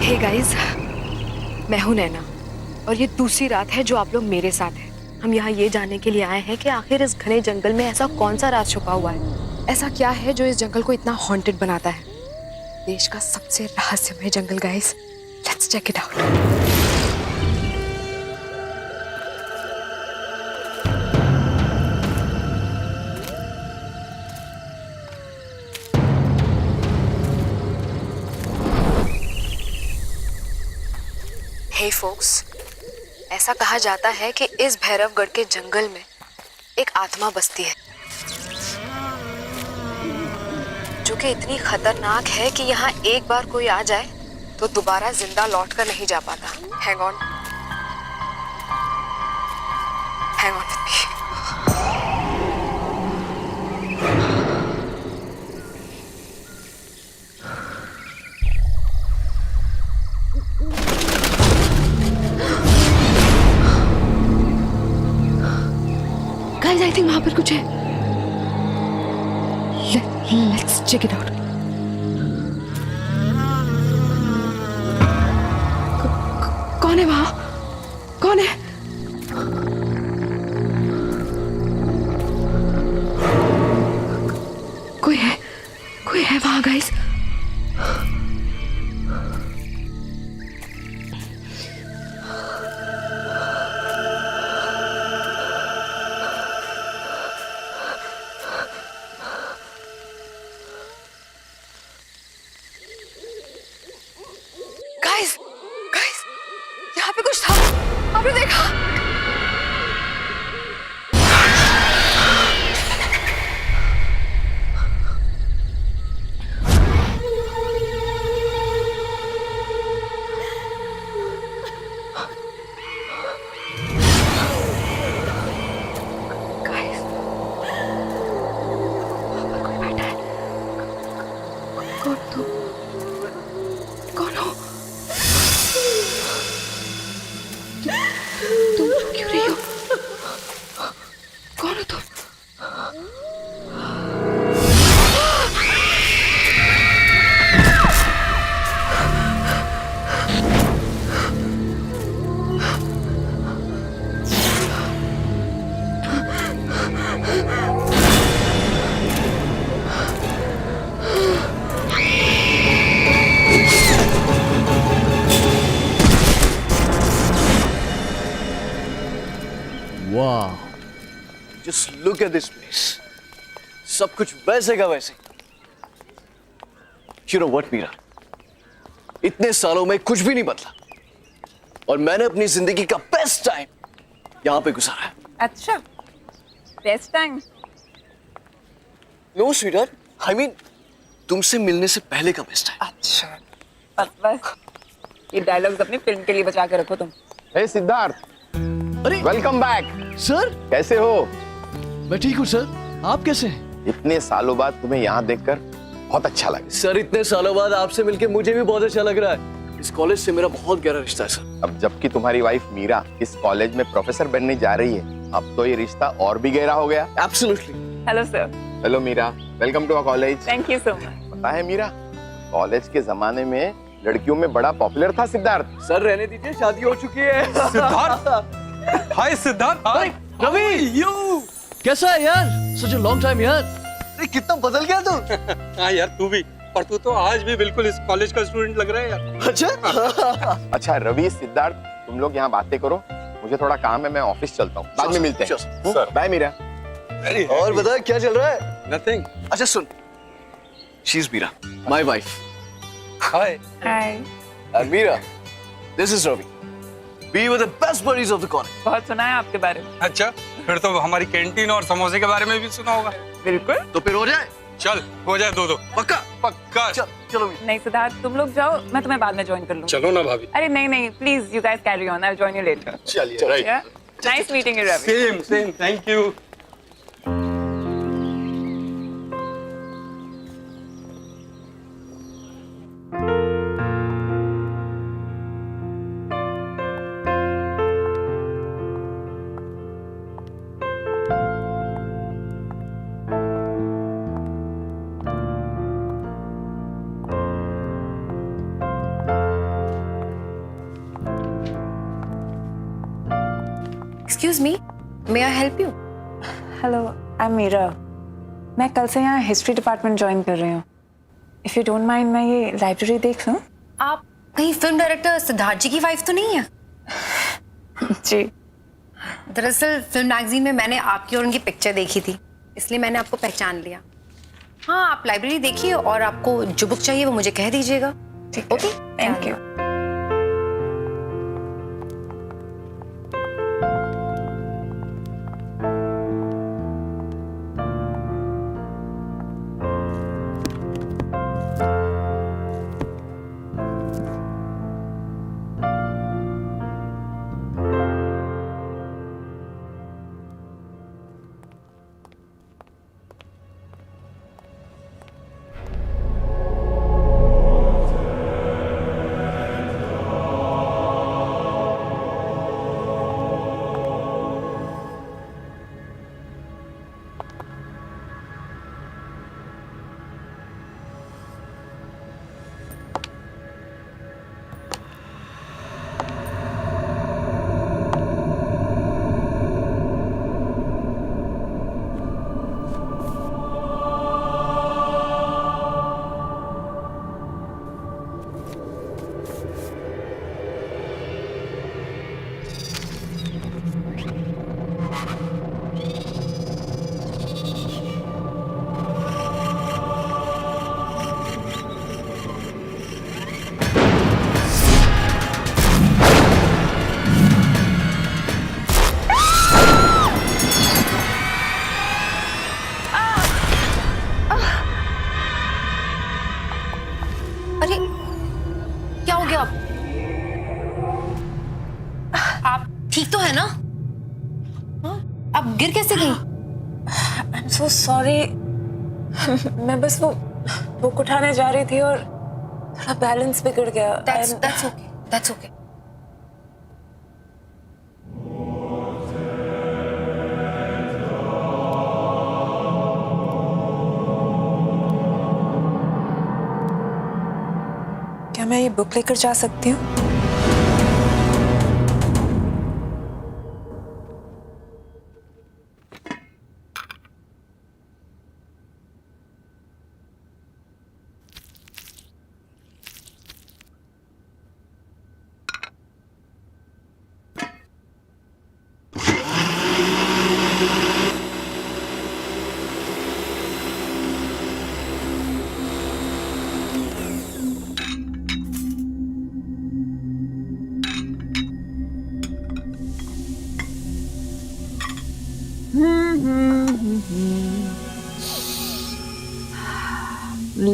Hey guys, मैं हूं नैना और ये दूसरी रात है जो आप लोग मेरे साथ हैं। हम यहाँ ये जानने के लिए आए हैं कि आखिर इस घने जंगल में ऐसा कौन सा राज छुपा हुआ है। ऐसा क्या है जो इस जंगल को इतना हॉन्टेड बनाता है। देश का सबसे रहस्यमय जंगल guys, let's check it out. Hey folks, ऐसा कहा जाता है कि इस भैरवगढ़ के जंगल में एक आत्मा बसती है जो कि इतनी खतरनाक है कि यहाँ एक बार कोई आ जाए तो दोबारा जिंदा लौट कर नहीं जा पाता। Hang on with me. Guys, I think वहां पर कुछ है। Let's check it out. कौन है वहां? कौन है? कोई है वहां गाइस। गाइस, यहाँ पे कुछ था। आपने देखा? गाइस, वहाँ पर कोई बैठा है। कौन तुम? कौन हो? तुम क्यों रही हो? कौन हो तुम? वाह, just look at this place. सब कुछ वैसे का वैसे। यू नो व्हाट मीरा, इतने सालों में कुछ भी नहीं बदला और मैंने अपनी जिंदगी का बेस्ट टाइम यहां पे गुजारा है। अच्छा, best time? No sweetheart, I mean तुमसे मिलने से पहले का बेस्ट टाइम। अच्छा, बस ये डायलॉग्स अपनी फिल्म के लिए बचा के रखो तुम। हे सिद्धार्थ, अरे वेलकम बैक। सर, कैसे हो? मैं ठीक हूँ सर, आप कैसे हैं? इतने सालों बाद तुम्हें यहाँ देखकर बहुत अच्छा लगा। सर, इतने सालों बाद आपसे मिलके मुझे भी बहुत अच्छा लग रहा है। इस कॉलेज से मेरा बहुत गहरा रिश्ता है सर। अब जबकि तुम्हारी वाइफ मीरा इस कॉलेज में प्रोफेसर बनने जा रही है, अब तो ये रिश्ता और भी गहरा हो गया। Absolutely. Hello sir. Hello Meera, welcome to our college. Thank you so much. पता है मीरा, कॉलेज के जमाने में लड़कियों में बड़ा पॉपुलर था सिद्धार्थ। सर रहने दीजिए, शादी हो चुकी है। सिद्धार्थ, हाय सिद्धार्थ। हाय रवि, यू कैसा है यार? सच अ लॉन्ग टाइम यार। अरे कितना बदल गया तू। हाँ यार, तू भी, पर तू तो आज भी बिल्कुल इस कॉलेज का स्टूडेंट लग रहा है यार। अच्छा। अच्छा रवि, सिद्धार्थ, तुम लोग यहाँ बातें करो, मुझे थोड़ा काम है, मैं ऑफिस चलता हूँ, बाद में मिलते हैं। सर। बाय मीरा। और बता क्या चल रहा है? नथिंग। अच्छा सुन, she is Meera, my wife. Hi. Hi. And Meera, this is Ravi. We were the best buddies of the college. बहुत सुना है आपके बारे में। अच्छा, फिर तो हमारी कैंटीन और समोसे के बारे में भी सुना होगा। बिल्कुल। तो फिर हो जाए? चल, हो जाए दो। पक्का? पक्का। चलो मीरा। नहीं सिद्धार्थ, तुम लोग जाओ, मैं तुम्हें बाद में ज्वाइन कर लूँ। चलो ना भाभी। अरे नहीं, please you guys carry on, I will join you later. चलिए, right. Nice meeting you Ravi. Same, thank you. Excuse me, may I help you? Hello, I am Meera. मैं कल से यहाँ हिस्ट्री डिपार्टमेंट ज्वाइन कर रही हूँ। इफ यू डोंट माइंड, मैं ये लाइब्रेरी देख लूँ? आप कहीं फिल्म डायरेक्टर सिद्धार्थ जी की वाइफ तो नहीं है? जी। दरअसल फिल्म मैगजीन में मैंने आपकी और उनकी पिक्चर देखी थी, इसलिए मैंने आपको पहचान लिया। हाँ, आप लाइब्रेरी देखिए और आपको जो बुक चाहिए वो मुझे कह दीजिएगा। ठीक है, ओके, थैंक यू। अरे क्या हो गया? आप ठीक तो है ना? हाँ? आप गिर कैसे गई? I am so sorry. मैं बस वो बुक उठाने जा रही थी और थोड़ा बैलेंस बिगड़ गया। That's okay. That's okay. क्या मैं ये बुक लेकर जा सकती हूँ?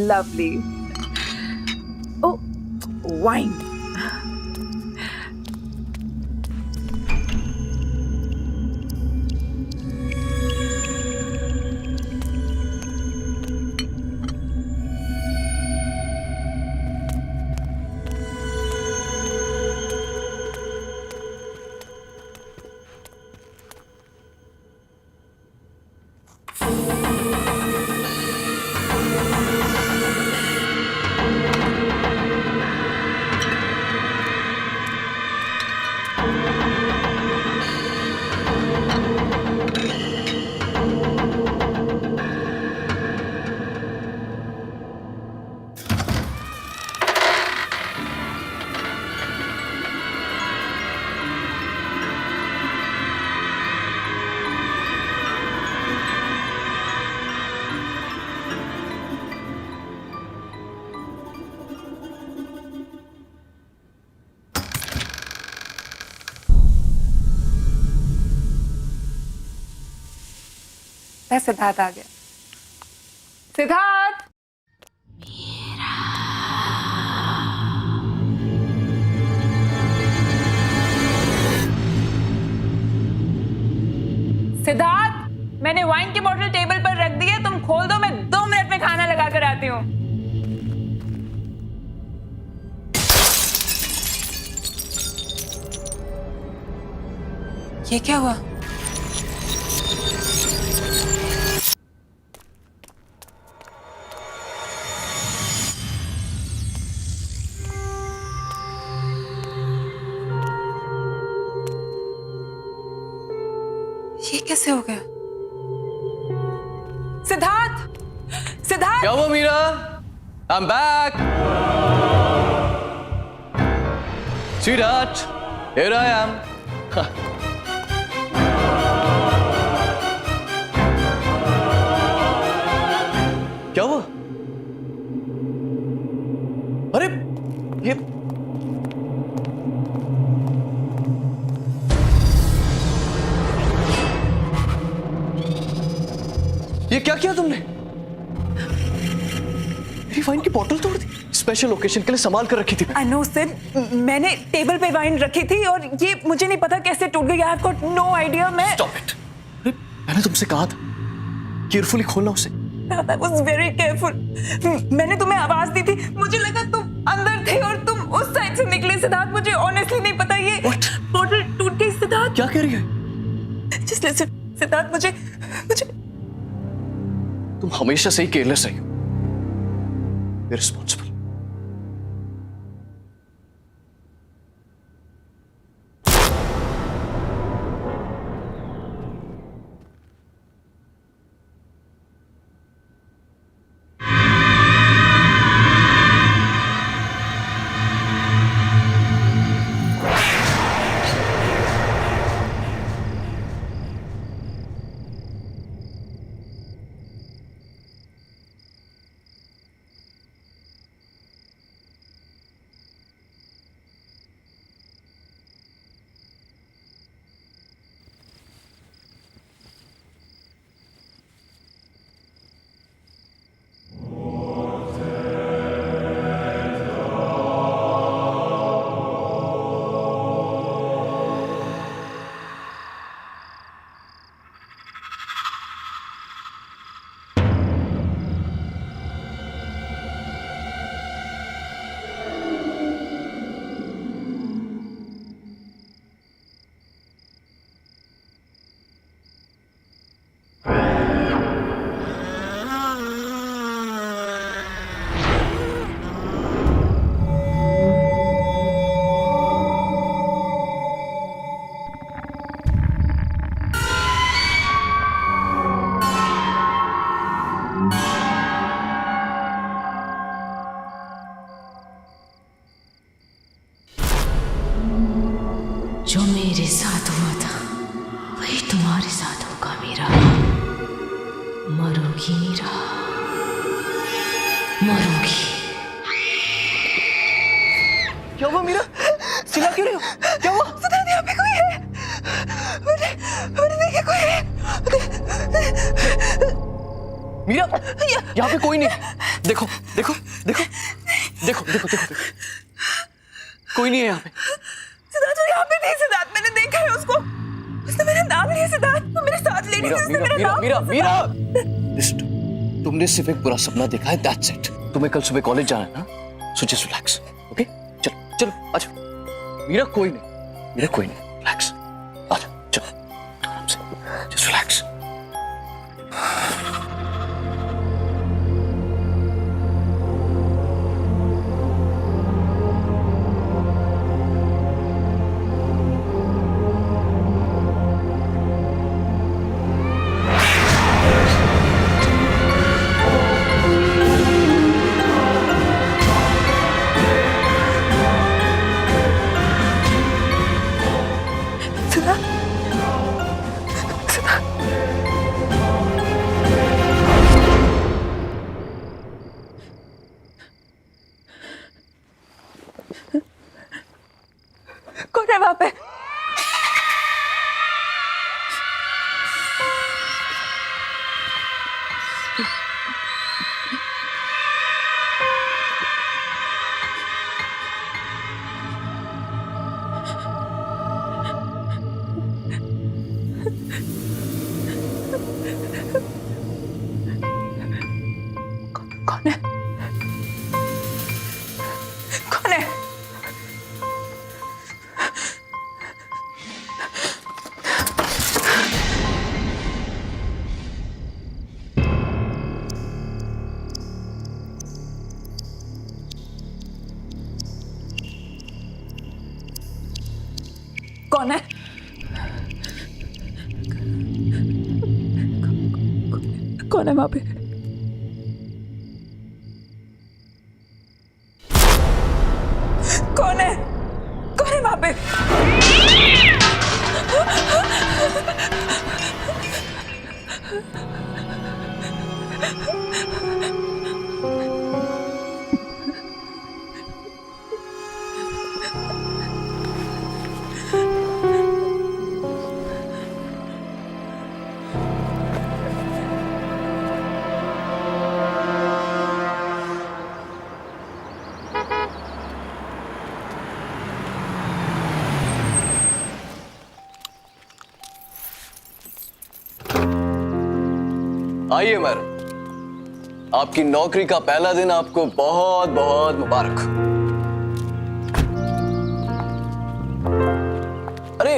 Lovely. Oh, wine. सिद्धार्थ आ गया। सिद्धार्थ! सिद्धार्थ, मैंने वाइन की बोतल टेबल पर रख दी है, तुम खोल दो, मैं 2 मिनट में खाना लगा कर आती हूँ। ये क्या हुआ? कैसे हो गया? सिद्धार्थ, सिद्धार्थ! क्या हुआ Meera? I am back. Sweetheart, here I am. क्या हुआ? अरे ये क्या किया तुमने? मेरी वाइन की बोतल तोड़ दी। स्पेशल ओकेजन के लिए संभाल कर रखी थी। I know, सिड, मैंने टेबल पे वाइन रखी थी और ये मुझे नहीं पता कैसे टूट गई। I've got no idea। मैं Stop it. अरे मैंने तुमसे कहा था केयरफुली खोलना उसे। I was very careful। मैंने तुम्हें आवाज दी थी, मुझे लगा तुम अंदर थे और तुम उस साइड से निकले। सिद्धार्थ, मुझे ऑनेस्टली नहीं पता ये What? बोतल टूट गई। सिद्धार्थ, क्या कह रही है? Just listen, सिद्धार्थ, मुझे तुम हमेशा से ही केयरलेस रही हो, इररिस्पॉन्सिबल। जो मेरे साथ हुआ था वही तुम्हारे साथ होगा मीरा। मरोगी मीरा, मरोगी। क्या हुआ मीरा? चिल्ला क्यों रही हो? क्या हुआ? सिद्धार्थ, यहाँ पे कोई है। मैंने देखा कोई है। मीरा, यहाँ पे कोई नहीं। देखो देखो देखो देखो देखो देखो देखो, कोई नहीं है यहाँ पे। सिद्धार्थ, वो यहाँ पे थी। सिद्धार्थ, मैंने देखा है उसको। उसने मेरा नाम लिया। सिद्धार्थ, वो मेरे साथ लेडी थी, मीरा उसने मीरा मेरा मीरा नाम मीरा लिया। मीरा लिस्ट, तुमने सिर्फ एक बुरा सपना देखा है, दैट्स इट। तुम्हें कल सुबह कॉलेज जाना है ना, सो जस्ट रिलैक्स, ओके? चलो चलो आजा। मीरा कोई नहीं, मीरा कोई नहीं, रिलैक्स, आजा चलो आराम से, जस्ट रिलैक्स। कौन है वहां पे? कौन है? कौन है वहां पे? आइए मैडम, आपकी नौकरी का पहला दिन आपको बहुत बहुत मुबारक। अरे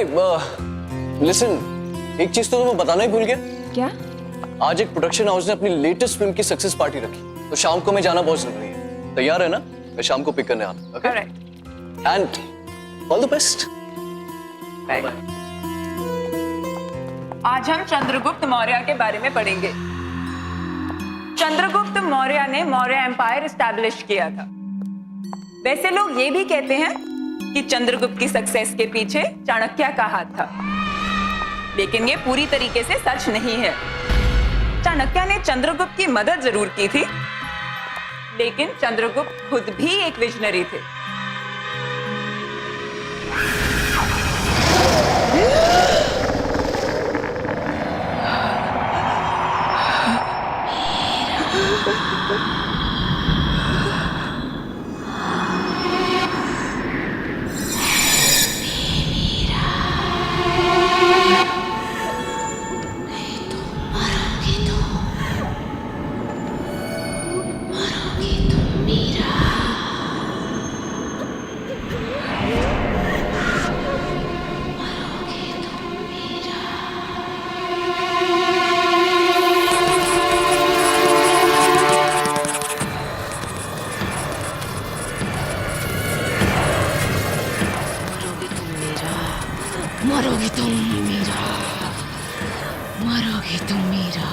लिसन, एक चीज तो तुम्हें बताना ही भूल गया। क्या? आज एक प्रोडक्शन हाउस ने अपनी लेटेस्ट फिल्म की सक्सेस पार्टी रखी, तो शाम को मैं जाना बहुत जरूरी है। तैयार है ना? मैं शाम को पिक करने आता। Okay? And all the best. आज हम चंद्रगुप्त मौर्य के बारे में पढ़ेंगे। चंद्रगुप्त मौर्य ने मौर्य एम्पायर एस्टैब्लिश किया था। वैसे लोग ये भी कहते हैं कि चंद्रगुप्त की सक्सेस के पीछे चाणक्य का हाथ था, लेकिन ये पूरी तरीके से सच नहीं है। चाणक्य ने चंद्रगुप्त की मदद जरूर की थी, लेकिन चंद्रगुप्त खुद भी एक विजनरी थे। मरोगी तुम मीरा, मरोगी तुम मीरा,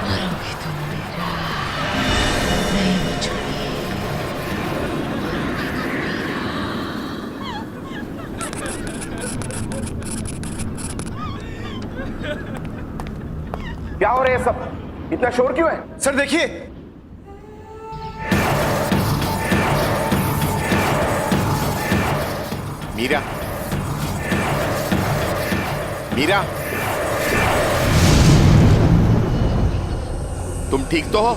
मरोगी तुम मीरा, नहीं बचोगी, क्या हो रहा है सब? इतना शोर क्यों है? सर देखिए, मीरा, मीरा, तुम ठीक तो हो?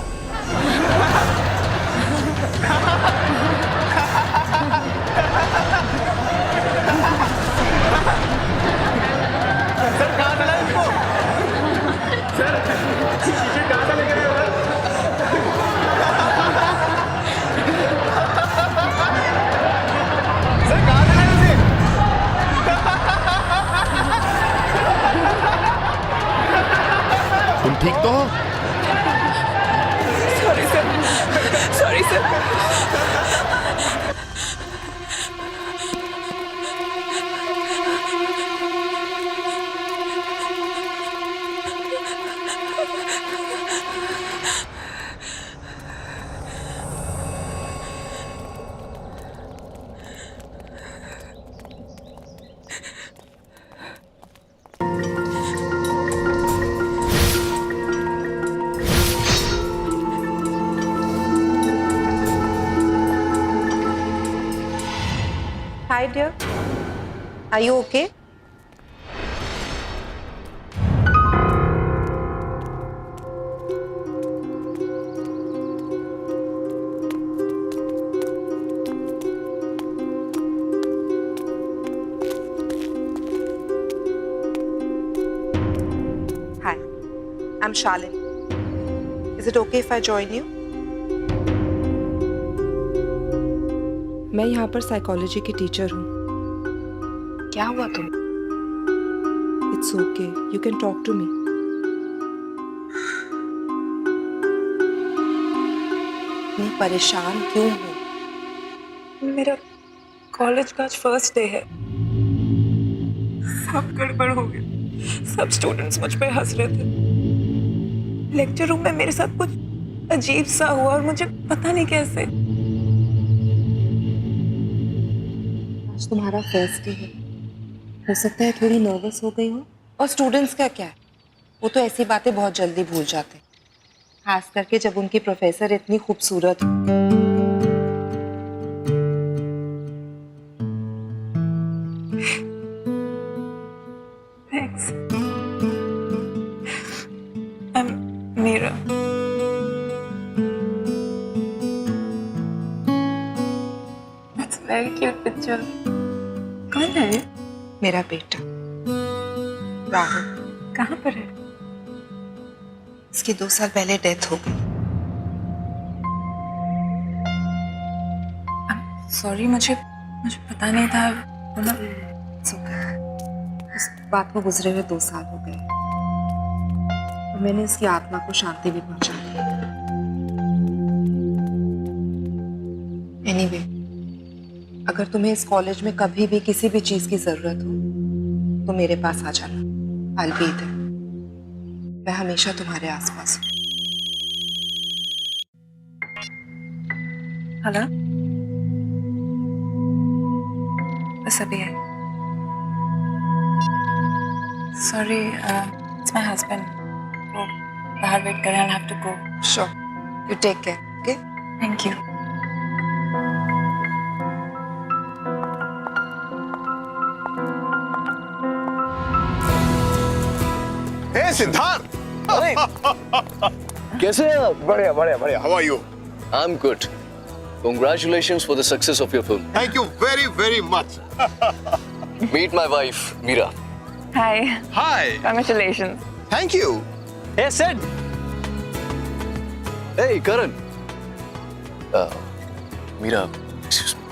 तुम ठीक तो हो? Sorry sir, sorry sir. Hi dear, are you okay? Hi, I'm Shalin. Is it okay if I join you? मैं यहाँ पर साइकोलॉजी की टीचर हूँ। क्या हुआ तुम? It's okay. You can talk to me. मैं परेशान क्यों हूँ? मेरा कॉलेज का आज फर्स्ट डे है। सब गड़बड़ हो गया। सब स्टूडेंट्स मुझ पे हंस रहे थे। लेक्चर रूम में मेरे साथ कुछ अजीब सा हुआ और मुझे पता नहीं कैसे। आज तुम्हारा फर्स्ट डे है, हो सकता है थोड़ी नर्वस हो गई हो। और स्टूडेंट्स का क्या है, वो तो ऐसी बातें बहुत जल्दी भूल जाते हैं, खास करके जब उनकी प्रोफेसर इतनी खूबसूरत हो। Thanks. I'm Meera. That's a very cute picture. कौन है ये? मेरा बेटा राहुल, कहाँ पर है? इसकी 2 साल पहले डेथ हो गई। सॉरी, मुझे पता नहीं था। It's okay. इस बात को गुजरे हुए 2 साल हो गए और मैंने इसकी आत्मा को शांति भी पहुंचा दी। एनीवे, अगर तुम्हें इस कॉलेज में कभी भी किसी भी चीज की जरूरत हो तो मेरे पास आ जाना। I'll be there. मैं हमेशा तुम्हारे आसपास हूँ। हेलो, बस अभी है। Sorry, it's my husband. वो बाहर वेट कर रहे हैं। I have to go. Sure. You take care. Okay? Thank you. हे सिद्धार्थ, कैसे हैं आप? बढ़िया बढ़िया बढ़िया। How are you? I'm good. Congratulations for the success of your film. Thank you very very much. Meet my wife, Meera. Hi, hi. Congratulations. Thank you. Hey, Sid. Hey, Karan. Meera, excuse me.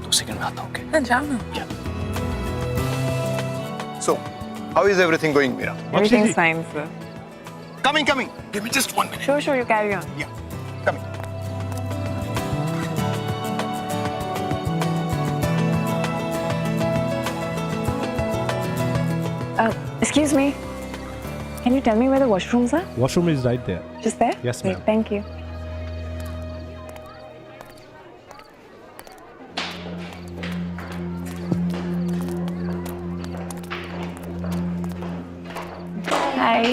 2 second में आता हूँ, okay? हाँ, जाओ ना। So, how is everything going, Meera? Everything is fine, sir. Coming. Give me just 1 minute. Sure, you carry on. Yeah, coming. Excuse me. Can you tell me where the washrooms are? Washroom is right there. Just there? Yes, Great, ma'am. thank you. Hi.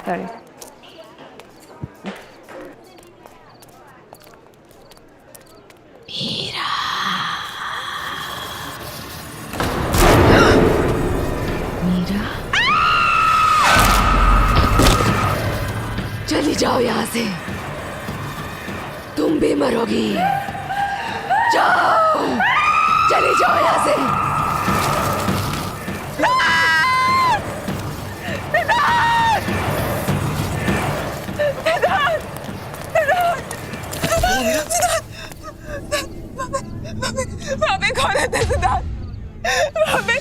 Sorry. Meera, चली जाओ यहाँ से, तुम भी मरोगी। जाओ, चली जाओ यहाँ से। वहाँ पे एक औरत है सिद्धार्थ। वहाँ पे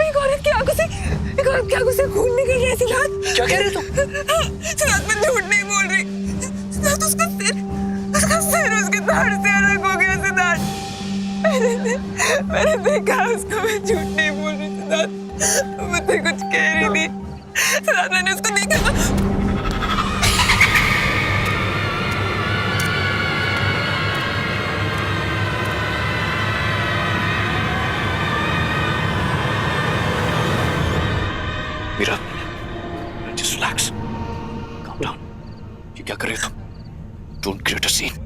एक औरत की आंखों से खून निकल रहा है सिद्धार्थ। क्या कह रहे हो तुम? सिद्धार्थ, मैं झूठ नहीं बोल रही। सिद्धार्थ, उसका सिर उसके धड़ से अलग हो गया सिद्धार्थ। मैंने देखा उसको। मैं झूठ नहीं बोल रही सिद्धार्थ। मैं तो कुछ कह रही थी सिद्धार्थ। मैंने उसको देखा। Meera, just relax. Calm down. ये क्या कर रहे हो तुम? Don't create a scene.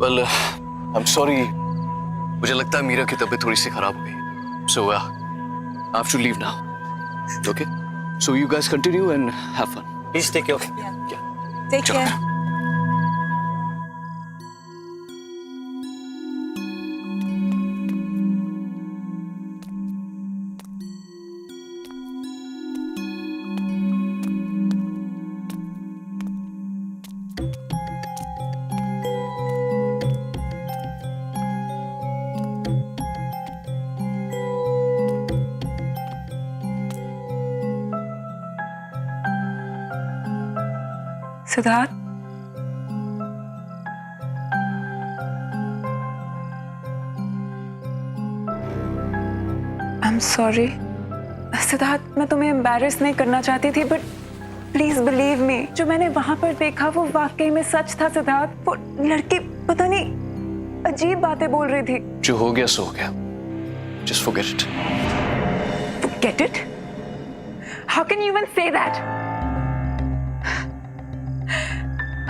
Well, I'm sorry. मुझे लगता है मीरा की तबीयत थोड़ी सी खराब हो गई। So, I have to leave now. Okay? So you guys continue and have fun. Please take care. Yeah. Take चलो। care. Siddharth, I am sorry Siddharth, मैं तुम्हें एम्बैरेस नहीं करना चाहती थी, बट प्लीज बिलीव मी, जो मैंने वहां पर देखा वो वाकई में सच था सिद्धार्थ। वो लड़की पता नहीं अजीब बातें बोल रही थी। जो हो गया सो हो गया, just forget it. Get it? How can you even say that?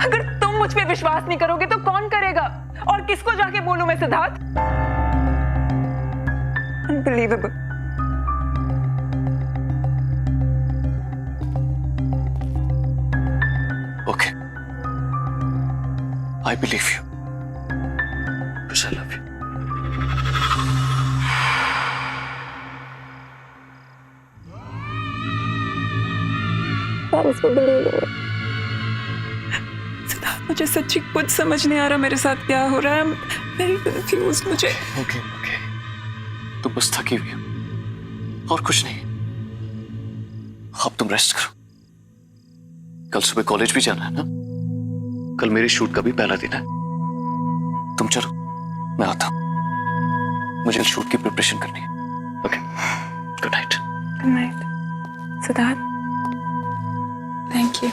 अगर तुम मुझ पे विश्वास नहीं करोगे तो कौन करेगा? और किसको जाके बोलूं मैं Siddharth? Unbelievable. Okay. I believe you. Because I love you. Siddharth, मुझे सच्ची कुछ समझ नहीं आ रहा मेरे साथ क्या हो रहा है। I'm very confused। मुझे Okay. तुम बस थकी हुई हो और कुछ नहीं। अब तुम रेस्ट करो। कल सुबह कॉलेज भी जाना है ना? कल मेरे शूट का भी पहला दिन है। तुम चलो, मैं आता हूं। मुझे शूट की प्रिपरेशन करनी है। Okay, good night. Good night, Siddharth. Thank you.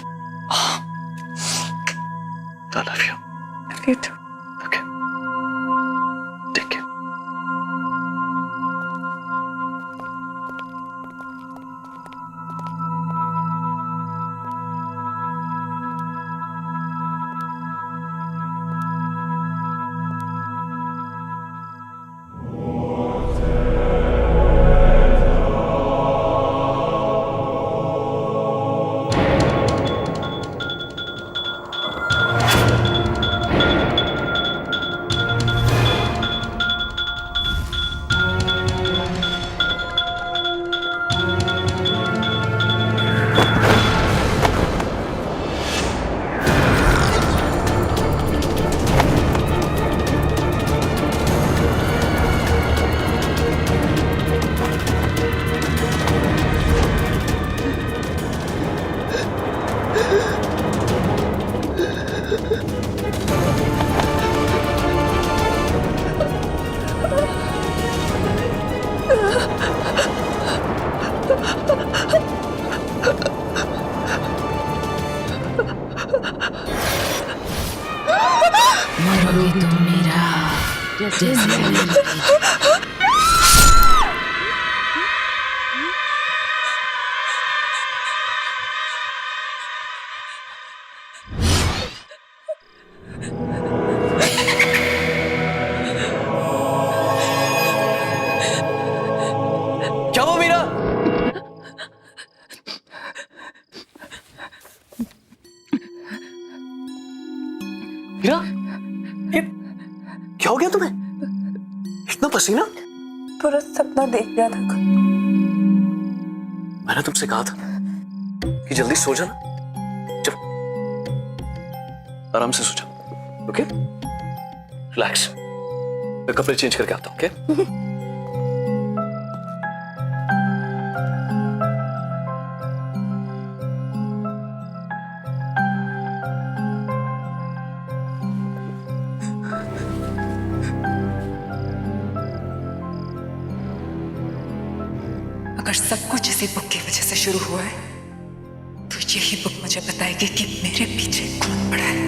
I love you. Love you too. Okay. Take care. मरोगे तुम मेरा जैसे मैं मरी। क्या हुआ मीरा? मीरा, ये क्या हो गया तुम्हें? इतना पसीना? पूरा सपना देख लिया था। मैंने तुमसे कहा था कि जल्दी सो जाना। चलो, आराम से सो जाओ। Okay, relax. मैं कपड़े चेंज करके आता हूँ। ओके? अगर सब कुछ इसी बुक की वजह से शुरू हुआ है तो यही बुक मुझे बताएगी कि मेरे पीछे कौन पड़ा है।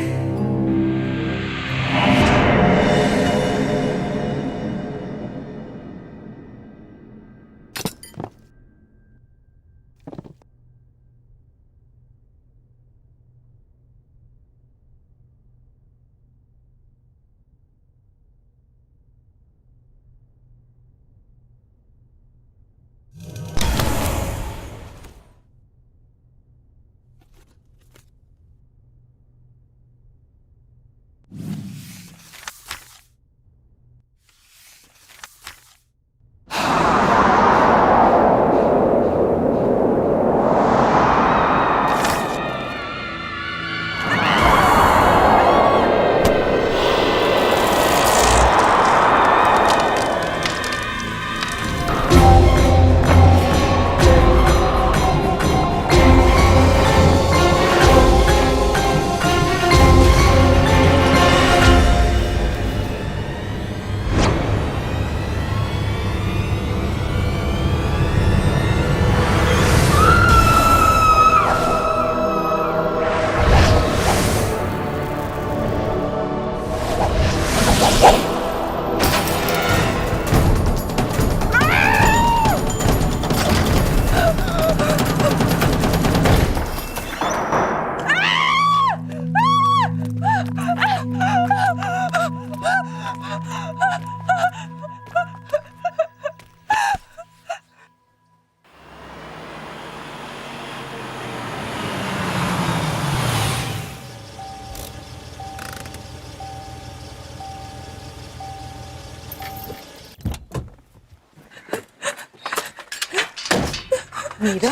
मीरा,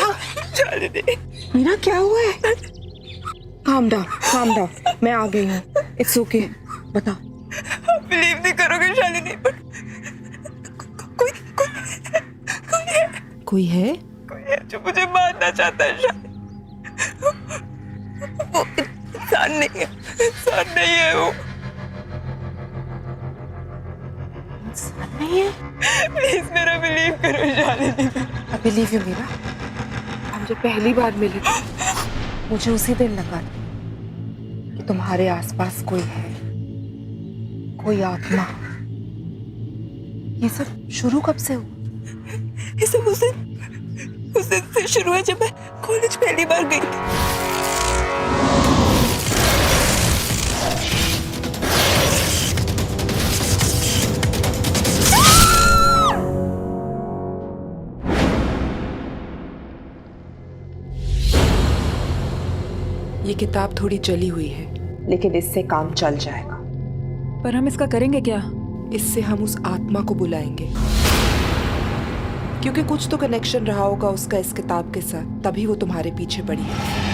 मीरा क्या हुआ है? काम डाउन, मैं आ गई हूँ। इट्स ओके, बताओ। बिलीव नहीं करोगे शालिनी, पर कोई है? कोई है जो मुझे मारना चाहता है शालिनी। वो इंसान नहीं है वो। इंसान नहीं है? प्लीज मेरा बिलीव करो Shalini. I believe you Meera. हम जब पहली बार मिले थे, मुझे उसी दिन लगा कि तुम्हारे आसपास कोई है, कोई आत्मा। ये सब शुरू कब से हुआ? ये सब उस दिन से शुरू है जब मैं कॉलेज पहली बार गई थी। ये किताब थोड़ी जली हुई है, लेकिन इससे काम चल जाएगा। पर हम इसका करेंगे क्या? इससे हम उस आत्मा को बुलाएंगे, क्योंकि कुछ तो कनेक्शन रहा होगा उसका इस किताब के साथ, तभी वो तुम्हारे पीछे पड़ी है।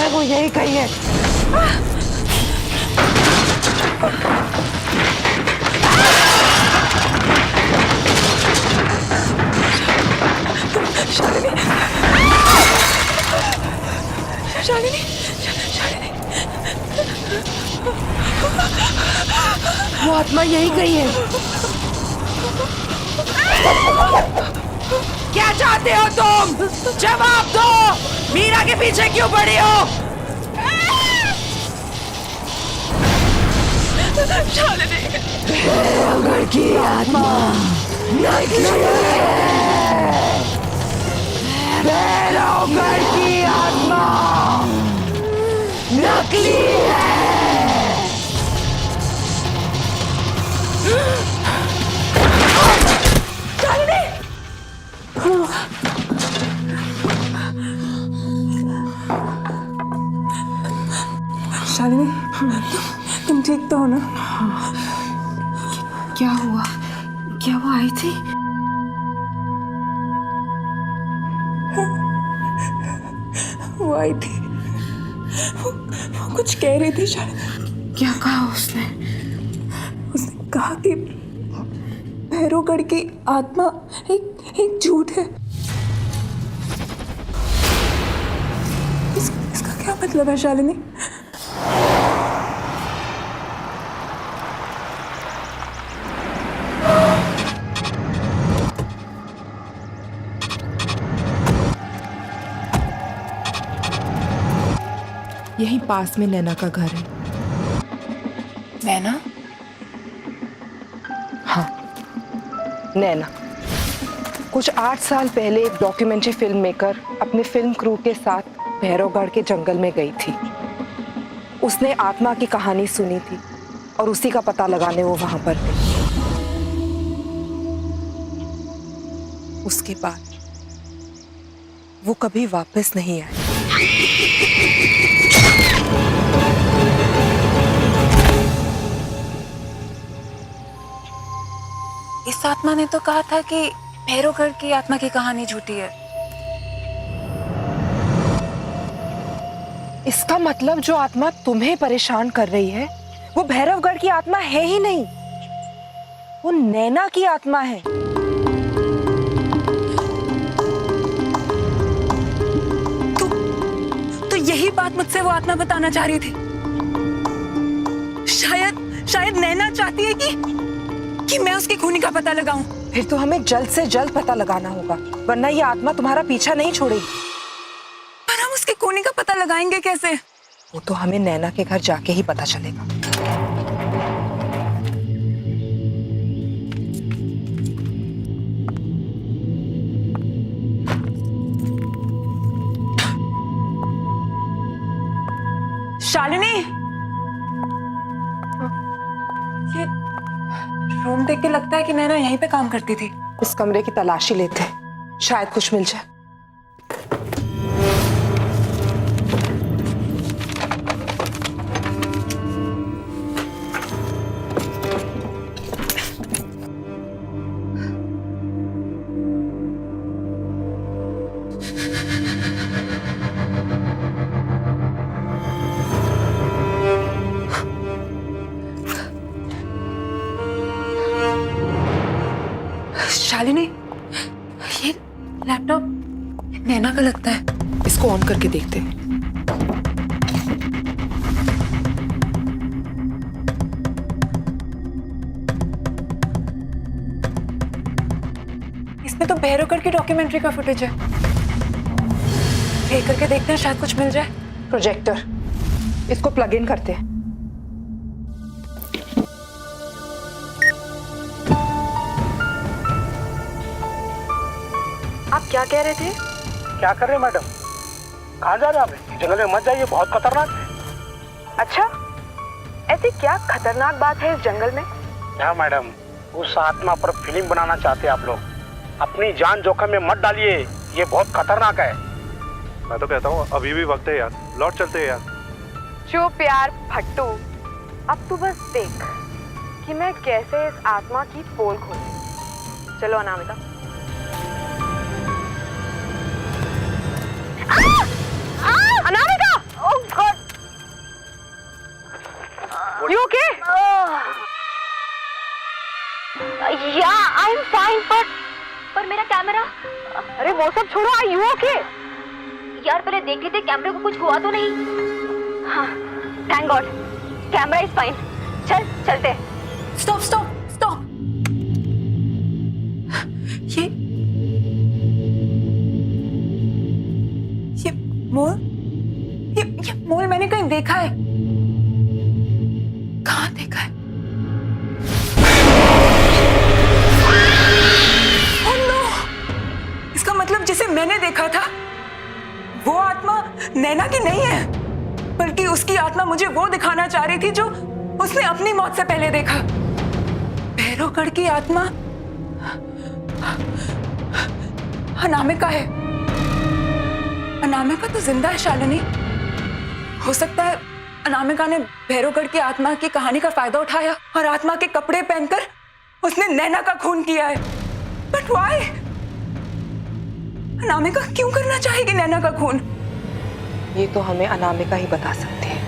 वो यही कही है। शालिनी, वो आत्मा यही कही है। क्या चाहते हो तुम? जवाब दो। मीरा के पीछे क्यों पड़ी हो? घर की आत्मा नकली है। घर की आत्मा नकली है। शालिनी, तुम ठीक तो हो ना? क्या हुआ? क्या वो आई थी? वो आई थी, वो कुछ कह रही थी शालिनी। क्या कहा उसने? उसने कहा कि भैरवगढ़ की आत्मा एक झूठ है। इसका क्या मतलब है शालिनी? यहीं पास में नैना का घर है। नैना? हाँ, नैना। कुछ 8 साल पहले एक डॉक्यूमेंट्री फिल्म मेकर अपने फिल्म क्रू के साथ भैरवगढ़ के जंगल में गई थी। उसने आत्मा की कहानी सुनी थी और उसी का पता लगाने वो वहां पर गई। उसके बाद वो कभी वापस नहीं आई। इस आत्मा ने तो कहा था कि भैरवगढ़ की आत्मा की कहानी झूठी है। इसका मतलब जो आत्मा तुम्हें परेशान कर रही है वो भैरवगढ़ की आत्मा है ही नहीं, वो नैना की आत्मा है। तो यही बात मुझसे वो आत्मा बताना चाह रही थी। शायद नैना चाहती है कि मैं उसके खूनी का पता लगाऊं। फिर तो हमें जल्द से जल्द पता लगाना होगा, वरना ये आत्मा तुम्हारा पीछा नहीं छोड़ेगी। पर हम उसके खूनी का पता लगाएंगे कैसे? वो तो हमें नैना के घर जाके ही पता चलेगा। ये रूम देख के लगता है कि नैना यहीं पे काम करती थी। इस कमरे की तलाशी लेते हैं, शायद कुछ मिल जाए। शालिनी, ये लैपटॉप नैना का लगता है। इसको ऑन करके देखते हैं। इसमें तो भैरवगढ़ की डॉक्यूमेंट्री का फुटेज है। प्ले करके देखते हैं, शायद कुछ मिल जाए। प्रोजेक्टर, इसको प्लग इन करते हैं। आप क्या कह रहे थे? क्या कर रहे हैं मैडम? कहाँ जा रहे हैं आप? जंगल में मत जाइए, बहुत खतरनाक है। अच्छा, ऐसी क्या खतरनाक बात है इस जंगल में? क्या मैडम, उस आत्मा पर फिल्म बनाना चाहते हैं आप लोग? अपनी जान जोखिम में मत डालिए, ये बहुत खतरनाक है। मैं तो कहता हूँ अभी भी वक्त है यार, लौट चलते हैं यार। चुप यार फट्टू, अब तू बस देख कि मैं कैसे इस आत्मा की पोल खोलूं। चलो अनामिका। अनामिका! ओह गॉड! You okay? या आई एम फाइन, पर मेरा कैमरा। अरे वो सब छोड़ो, Are you okay? यार पहले देख लेते कैमरे को कुछ हुआ तो नहीं। हाँ, thank god, camera is fine. चलते। Stop stop stop. ये मोल, ये मोल मैंने कहीं देखा है। कहाँ देखा है? Oh no! इसका मतलब जिसे मैंने देखा था वो आत्मा नैना की नहीं है, बल्कि उसकी आत्मा मुझे वो दिखाना चाह रही थी जो उसने अपनी मौत से पहले देखा। भैरवगढ़ की आत्मा अनामिका है। अनामिका तो जिंदा है शालिनी। हो सकता है अनामिका ने भैरवगढ़ की आत्मा की कहानी का फायदा उठाया और आत्मा के कपड़े पहनकर उसने नैना का खून किया है। But why? अनामिका क्यों करना चाहेगी नैना का खून? ये तो हमें अनामिका ही बता सकती है।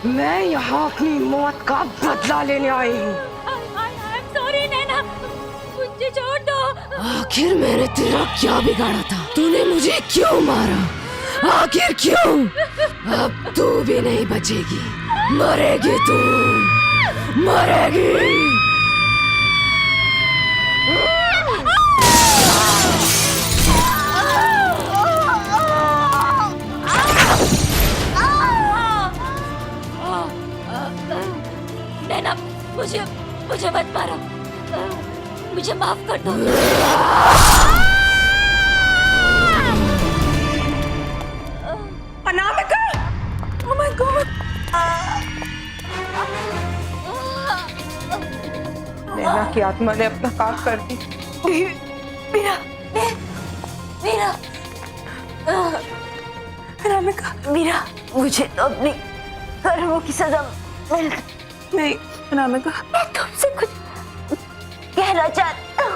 मैं यहाँ अपनी मौत का बदला लेने आई हूँ। सॉरी नैना, मुझे छोड़ दो। आखिर मैंने तेरा क्या बिगाड़ा था? तूने मुझे क्यों मारा? आखिर क्यों? अब तू भी नहीं बचेगी, मरेगी तू, मरेगी। नैना, मुझे मत मारो, मुझे माफ कर दो। अनामिका! Oh my God! नैना की आत्मा ने अपना काम कर दी। मीरा, अनामिका, मीरा, मुझे तो अपनी कर्मों की सजा मिल गई। नहीं अनामिका, मैं तुमसे कुछ कहना चाहती हूँ।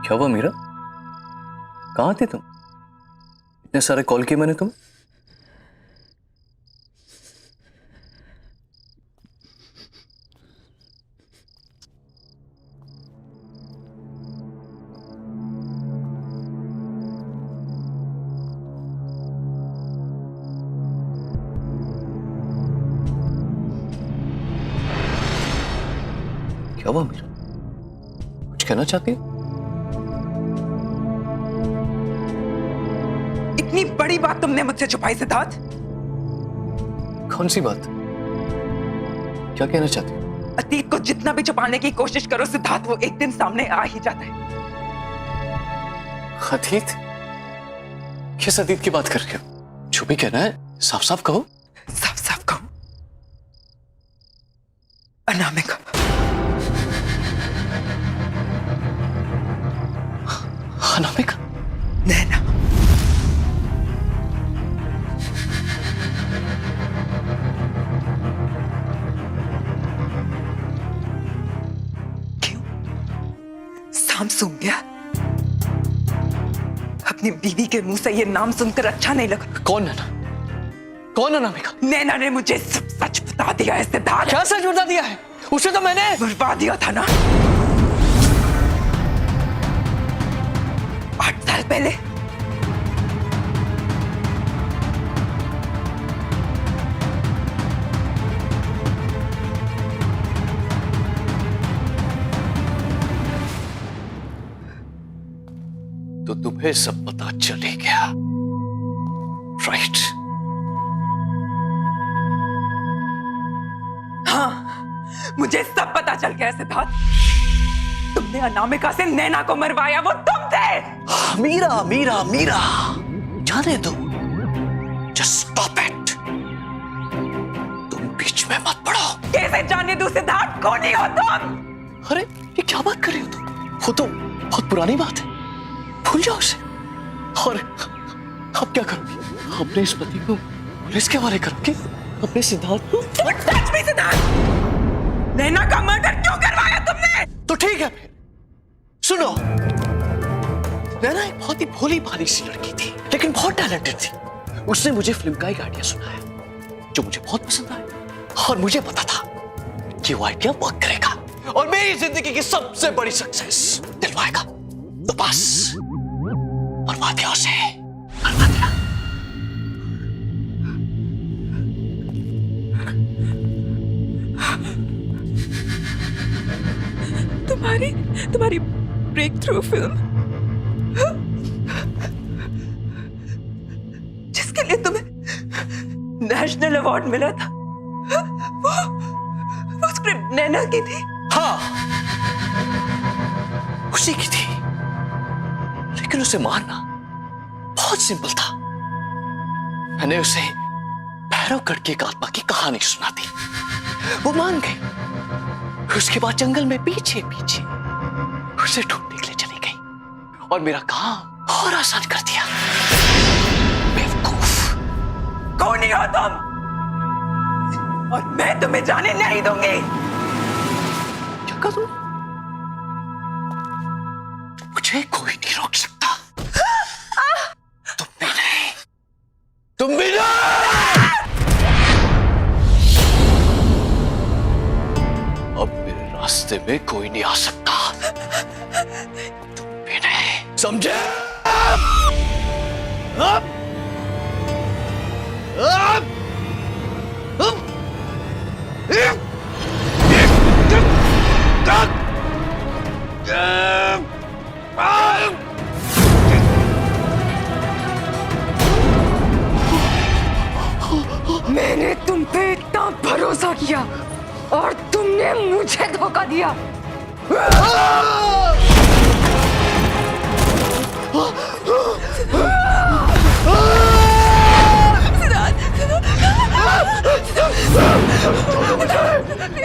क्या हुआ मीरा? कहाँ थी तुम? इतने सारे कॉल किए मैंने तुम्हें। क्या हुआ मीरा? कुछ कहना चाहती हो? इतनी बड़ी बात तुमने मुझसे छुपाई सिद्धार्थ। कौन सी बात? क्या कहना चाहती हो? अतीत को जितना भी छुपाने की कोशिश करो सिद्धार्थ, वो एक दिन सामने आ ही जाता है। अतीत? किस अतीत की बात कर रहे हो? जो भी कहना है साफ साफ कहो। साफ साफ कहो, अनामिका। अनामिका? नैना। क्यों? सांप सूंघ गया? अपनी बीवी के मुंह से ये नाम सुनकर अच्छा नहीं लगा? कौन नैना? कौन अनामिका? नैना ने मुझे सब सच बता दिया है सिद्धार्थ। क्या सच बता दिया है? उसे तो मैंने बुलवा दिया था ना 8 साल पहले। तो तुम्हें सब पता चले गया, राइट? हाँ, मुझे सब पता चल गया सिद्धार्थ। तुमने अनामिका से नैना को मरवाया, वो तुम थे। मीरा मीरा मीरा, जाने दो। Just stop it. तुम बीच में मत पड़ो। कैसे जाने दूं सिद्धार्थ? कौन ही हो तुम? अरे ये क्या बात कर रही हो तुम? वो तो बहुत पुरानी बात है, भूल जाओ उसे। और अब क्या करोगी? अपने इस पति को पुलिस के हवाले करोगे? अपने सिद्धार्थ को? सच में सिद्धार्थ, नैना का मर्डर क्यों करवाया तुमने? तो ठीक है फिर सुनो। नैना एक बहुत ही भोली भाली सी लड़की थी, लेकिन बहुत टैलेंटेड थी। उसने मुझे फिल्म का एक आइडिया सुनाया जो मुझे बहुत पसंद आया, और मुझे पता था कि वो आइडिया वर्क करेगा और मेरी जिंदगी की सबसे बड़ी सक्सेस दिलवाएगा। तो बस मरवा दिया उसे, मरवा दिया। तुम्हारी ब्रेक थ्रू फिल्म, जिसके लिए तुम्हें नेशनल अवार्ड मिला था, वो स्क्रिप्ट नैना की थी। हाँ, उसी की थी, लेकिन उसे मारना बहुत सिंपल था। मैंने उसे भैरवगढ़ की एक आत्मा की कहानी सुना दी, वो मान गई। उसके बाद जंगल में पीछे पीछे उसे ढूंढने के लिए चली गई और मेरा काम और आसान कर दिया। बेवकूफ। कौन ही हो तुम? और मैं तुम्हें जाने नहीं दूंगी। क्या कहा तुम? मुझे कोई नहीं रोक सकता। तुम भी नहीं, तुम भी नहीं। अब मेरे रास्ते में कोई नहीं आ सकता। तुम भी नहीं, समझे? मैंने तुम पे इतना भरोसा किया और तुमने मुझे धोखा दिया।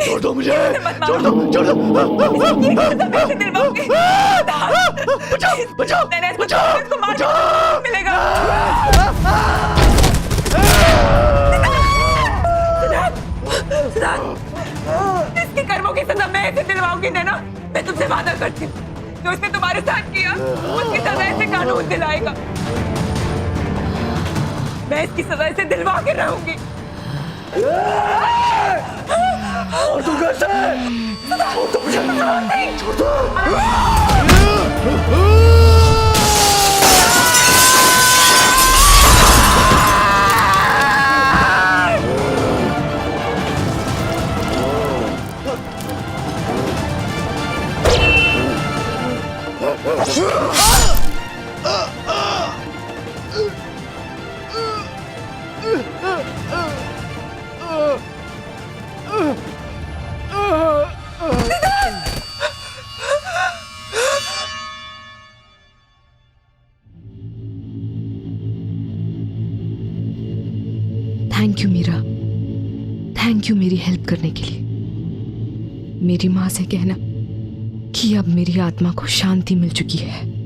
छोड़ दो मुझे, छोड़ दो, छोड़ दो। बचाओ, बचाओ, बचाओ, बचाओ। मिलेगा। इसके कर्मों की सजा मैं इसे दिलवाऊंगी नैना। मैं तुमसे वादा करती हूँ, जो उसने तुम्हारे साथ किया उसकी सजा इसे कानून दिलाएगा। मैं इसकी सजा इसे दिलवा के रहूंगी। और तू कैसे? छोड़ दो मुझे, छोड़ दो। Thank you Meera, thank you मेरी हेल्प करने के लिए। मेरी माँ से कहना कि अब मेरी आत्मा को शांति मिल चुकी है।